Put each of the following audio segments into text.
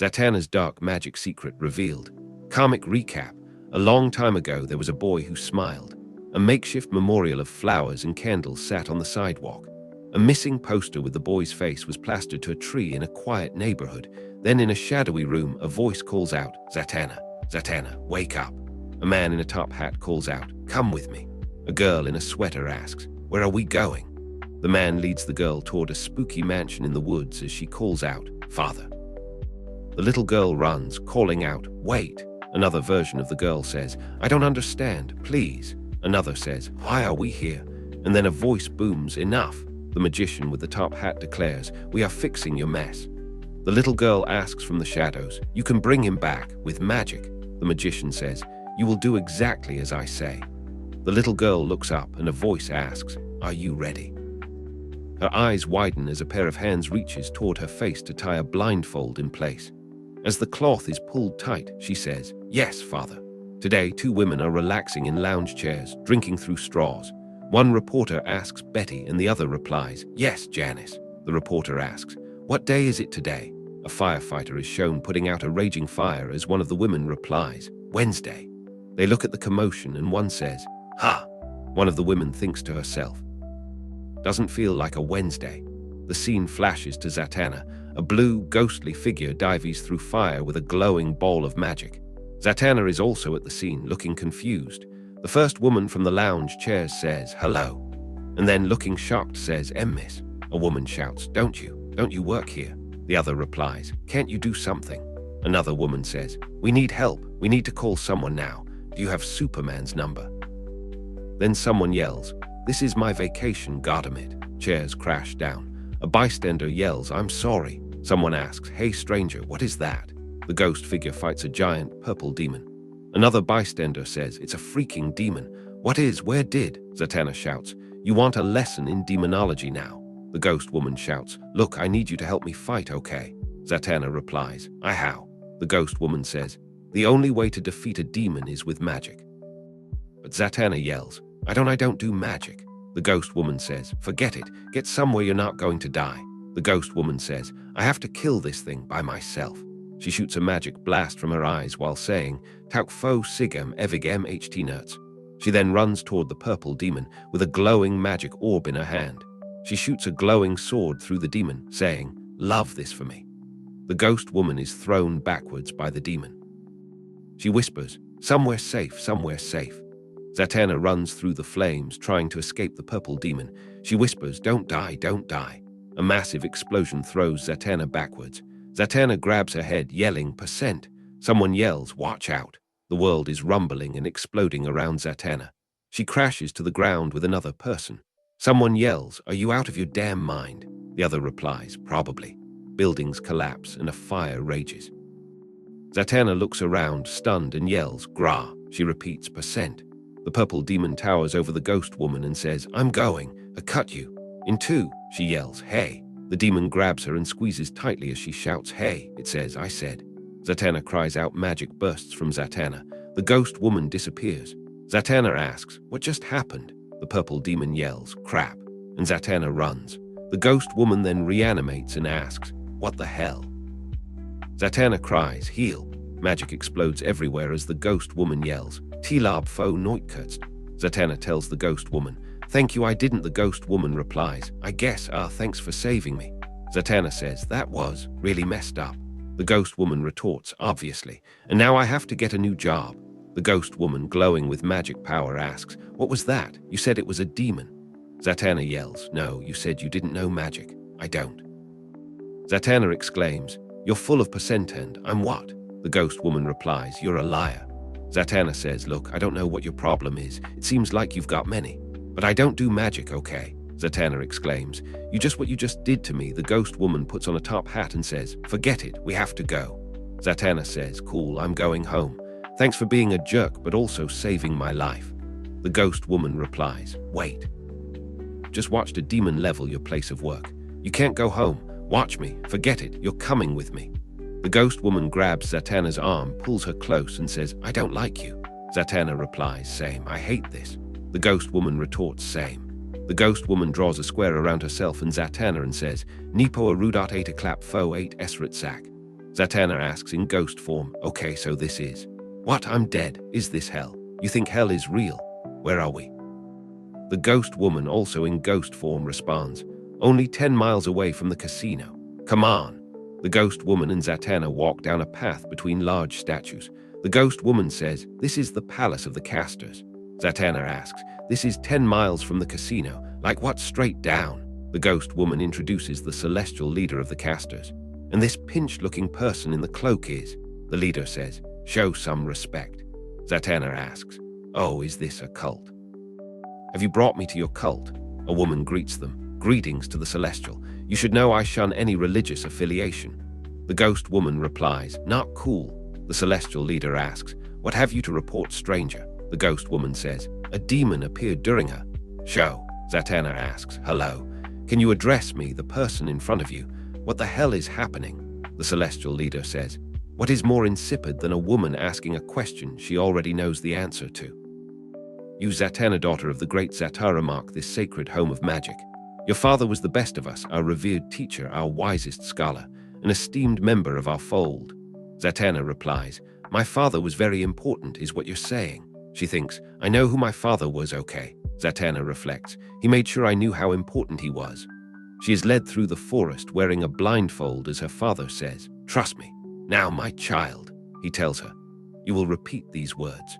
Zatanna's dark magic secret revealed. Karmic recap. A long time ago, there was a boy who smiled. A makeshift memorial of flowers and candles sat on the sidewalk. A missing poster with the boy's face was plastered to a tree in a quiet neighborhood. Then in a shadowy room, a voice calls out, "Zatanna, Zatanna, wake up." A man in a top hat calls out, "Come with me." A girl in a sweater asks, "Where are we going?" The man leads the girl toward a spooky mansion in the woods as she calls out, "Father." The little girl runs, calling out, "Wait." Another version of the girl says, "I don't understand, please." Another says, "Why are we here?" And then a voice booms, "Enough." The magician with the top hat declares, "We are fixing your mess." The little girl asks from the shadows, "You can bring him back with magic." The magician says, "You will do exactly as I say." The little girl looks up and a voice asks, "Are you ready?" Her eyes widen as a pair of hands reaches toward her face to tie a blindfold in place. As the cloth is pulled tight, she says, "Yes, Father." Today, two women are relaxing in lounge chairs, drinking through straws. One reporter asks Betty and the other replies, "Yes, Janice." The reporter asks, "What day is it today?" A firefighter is shown putting out a raging fire as one of the women replies, "Wednesday." They look at the commotion and one says, "Ha!" One of the women thinks to herself, "Doesn't feel like a Wednesday." The scene flashes to Zatanna. A blue, ghostly figure dives through fire with a glowing ball of magic. Zatanna is also at the scene, looking confused. The first woman from the lounge chairs says, "Hello," and then looking shocked says, "Miss." A woman shouts, Don't you work here?" The other replies, "Can't you do something?" Another woman says, "We need help. We need to call someone now. Do you have Superman's number?" Then someone yells, "This is my vacation, goddamit." Chairs crash down. A bystander yells, "I'm sorry." Someone asks, "Hey stranger, what is that?" The ghost figure fights a giant purple demon. Another bystander says, "It's a freaking demon." "What is? Where did?" Zatanna shouts, "You want a lesson in demonology now." The ghost woman shouts, "Look, I need you to help me fight, okay?" Zatanna replies, "How?" The ghost woman says, "The only way to defeat a demon is with magic." But Zatanna yells, I don't do magic." The ghost woman says, "Forget it. Get somewhere you're not going to die." The ghost woman says, "I have to kill this thing by myself." She shoots a magic blast from her eyes while saying, "Tauk fo sigam evig mht nerds." She then runs toward the purple demon with a glowing magic orb in her hand. She shoots a glowing sword through the demon, saying, "Love this for me." The ghost woman is thrown backwards by the demon. She whispers, "Somewhere safe, somewhere safe." Zatanna runs through the flames, trying to escape the purple demon. She whispers, "Don't die, don't die." A massive explosion throws Zatanna backwards. Zatanna grabs her head, yelling, "Percent." Someone yells, "Watch out." The world is rumbling and exploding around Zatanna. She crashes to the ground with another person. Someone yells, "Are you out of your damn mind?" The other replies, "Probably." Buildings collapse and a fire rages. Zatanna looks around, stunned, and yells, "Gra." She repeats, "Percent." The purple demon towers over the ghost woman and says, "I'm going. I cut you in two." She yells, "Hey." The demon grabs her and squeezes tightly as she shouts, "Hey." It says, "I said." Zatanna cries out. Magic bursts from Zatanna. The ghost woman disappears. Zatanna asks, "What just happened?" The purple demon yells, "Crap," and Zatanna runs. The ghost woman then reanimates and asks, "What the hell?" Zatanna cries, "Heal." Magic explodes everywhere as the ghost woman yells, "Tilab fo noitkutst." Zatanna tells the ghost woman, "Thank you, I didn't." The ghost woman replies, "I guess, thanks for saving me." Zatanna says, "That was really messed up." The ghost woman retorts, "Obviously, and now I have to get a new job." The ghost woman, glowing with magic power, asks, "What was that? You said it was a demon." Zatanna yells, "No, you said you didn't know magic. I don't." Zatanna exclaims, "You're full of percent and I'm what?" The ghost woman replies, "You're a liar." Zatanna says, "Look, I don't know what your problem is. It seems like you've got many. But I don't do magic, okay?" Zatanna exclaims, What you just did to me." The ghost woman puts on a top hat and says, "Forget it, we have to go." Zatanna says, "Cool, I'm going home. Thanks for being a jerk, but also saving my life." The ghost woman replies, "Wait. Just watched a demon level your place of work. You can't go home. Watch me. Forget it. You're coming with me." The ghost woman grabs Zatanna's arm, pulls her close, and says, "I don't like you." Zatanna replies, "Same. I hate this." The ghost woman retorts, "Same." The ghost woman draws a square around herself and Zatanna and says, "Nipo arudot 8 clap fo 8 esrit sack." Zatanna asks in ghost form, okay, so this is. What, I'm dead. Is this hell? You think hell is real? Where are we? The ghost woman, also in ghost form, responds, only 10 miles away from the casino. Come on. The ghost woman and Zatanna walk down a path between large statues. The ghost woman says, this is the palace of the casters. Zatanna asks, this is 10 miles from the casino. Like what? Straight down. The ghost woman introduces the celestial leader of the casters. And this pinched-looking person in the cloak is, the leader says, show some respect. Zatanna asks, oh, is this a cult? Have you brought me to your cult? A woman greets them. Greetings to the celestial. You should know I shun any religious affiliation. The ghost woman replies, not cool. The celestial leader asks, what have you to report, stranger? The ghost woman says, a demon appeared during her. Show. Zatanna asks, hello. Can you address me, the person in front of you? What the hell is happening? The celestial leader says, what is more insipid than a woman asking a question she already knows the answer to? You, Zatanna, daughter of the great Zatanna, mark this sacred home of magic. Your father was the best of us, our revered teacher, our wisest scholar, an esteemed member of our fold. Zatanna replies, my father was very important, is what you're saying. She thinks, I know who my father was, okay. Zatanna reflects, he made sure I knew how important he was. She is led through the forest wearing a blindfold as her father says, trust me. Now, my child, he tells her, you will repeat these words.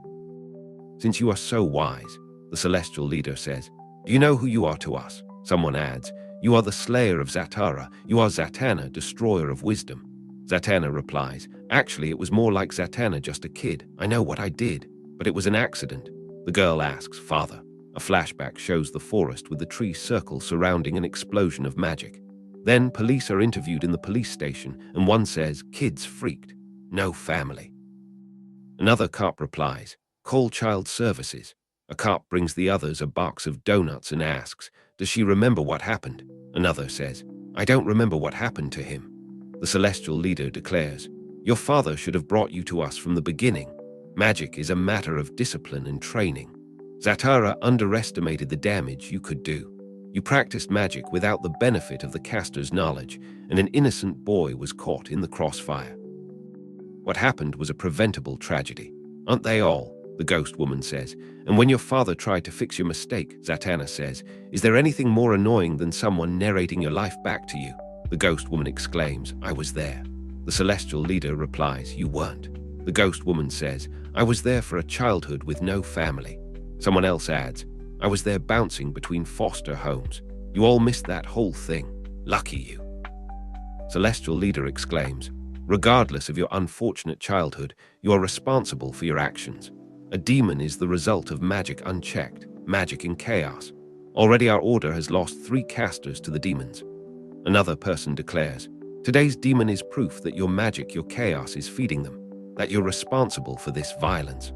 Since you are so wise, the celestial leader says, do you know who you are to us? Someone adds, you are the slayer of Zatanna. You are Zatanna, destroyer of wisdom. Zatanna replies, actually, it was more like Zatanna, just a kid. I know what I did, but it was an accident. The girl asks, father. A flashback shows the forest with the tree circle surrounding an explosion of magic. Then police are interviewed in the police station, and one says, kids freaked. No family. Another cop replies, call child services. A cop brings the others a box of donuts and asks, does she remember what happened? Another says, I don't remember what happened to him. The celestial leader declares, your father should have brought you to us from the beginning. Magic is a matter of discipline and training. Zatanna underestimated the damage you could do. You practiced magic without the benefit of the caster's knowledge, and an innocent boy was caught in the crossfire. What happened was a preventable tragedy. Aren't they all? The ghost woman says. And when your father tried to fix your mistake, Zatanna says, is there anything more annoying than someone narrating your life back to you? The ghost woman exclaims, I was there. The celestial leader replies, you weren't. The ghost woman says, I was there for a childhood with no family. Someone else adds, I was there bouncing between foster homes. You all missed that whole thing. Lucky you. Celestial leader exclaims, regardless of your unfortunate childhood, you are responsible for your actions. A demon is the result of magic unchecked, magic in chaos. Already our order has lost 3 casters to the demons. Another person declares, today's demon is proof that your magic, your chaos is feeding them, that you're responsible for this violence.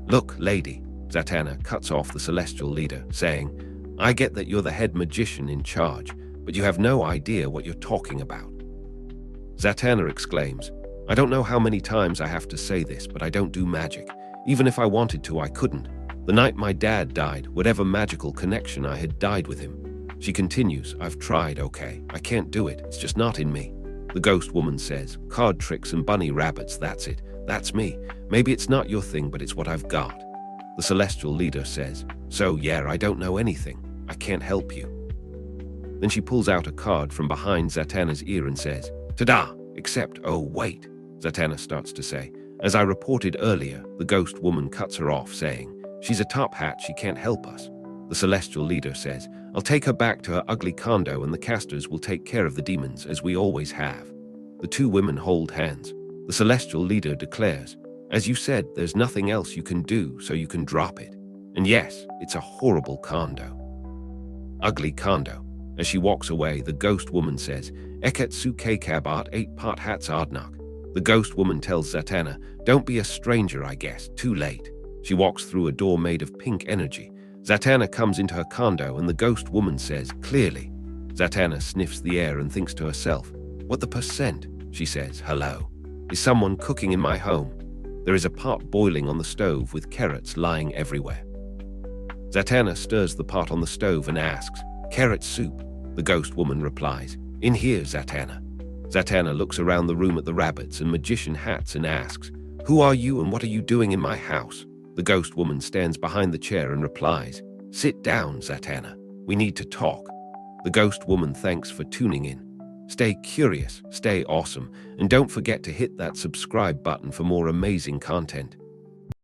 Look, lady, Zatanna cuts off the celestial leader, saying, I get that you're the head magician in charge, but you have no idea what you're talking about. Zatanna exclaims, I don't know how many times I have to say this, but I don't do magic. Even if I wanted to, I couldn't. The night my dad died, whatever magical connection I had died with him. She continues, I've tried, okay. I can't do it. It's just not in me. The ghost woman says, card tricks and bunny rabbits, that's it. That's me. Maybe it's not your thing, but it's what I've got. The celestial leader says, so yeah, I don't know anything. I can't help you. Then she pulls out a card from behind Zatanna's ear and says, ta-da, except, oh wait, Zatanna starts to say. As I reported earlier, the ghost woman cuts her off, saying, she's a top hat, she can't help us. The celestial leader says, I'll take her back to her ugly condo and the casters will take care of the demons, as we always have. The 2 women hold hands. The celestial leader declares, as you said, there's nothing else you can do, so you can drop it. And yes, it's a horrible condo. Ugly condo. As she walks away, the ghost woman says, Eket suke kabat 8 part hats ardnak. The ghost woman tells Zatanna, don't be a stranger, I guess, too late. She walks through a door made of pink energy. Zatanna comes into her condo and the ghost woman says, clearly. Zatanna sniffs the air and thinks to herself, what the percent? She says, hello. Is someone cooking in my home? There is a pot boiling on the stove with carrots lying everywhere. Zatanna stirs the pot on the stove and asks, carrot soup? The ghost woman replies, in here, Zatanna. Zatanna looks around the room at the rabbits and magician hats and asks, "Who are you and what are you doing in my house?" The ghost woman stands behind the chair and replies, "Sit down, Zatanna. We need to talk." The ghost woman thanks for tuning in. Stay curious, stay awesome, and don't forget to hit that subscribe button for more amazing content.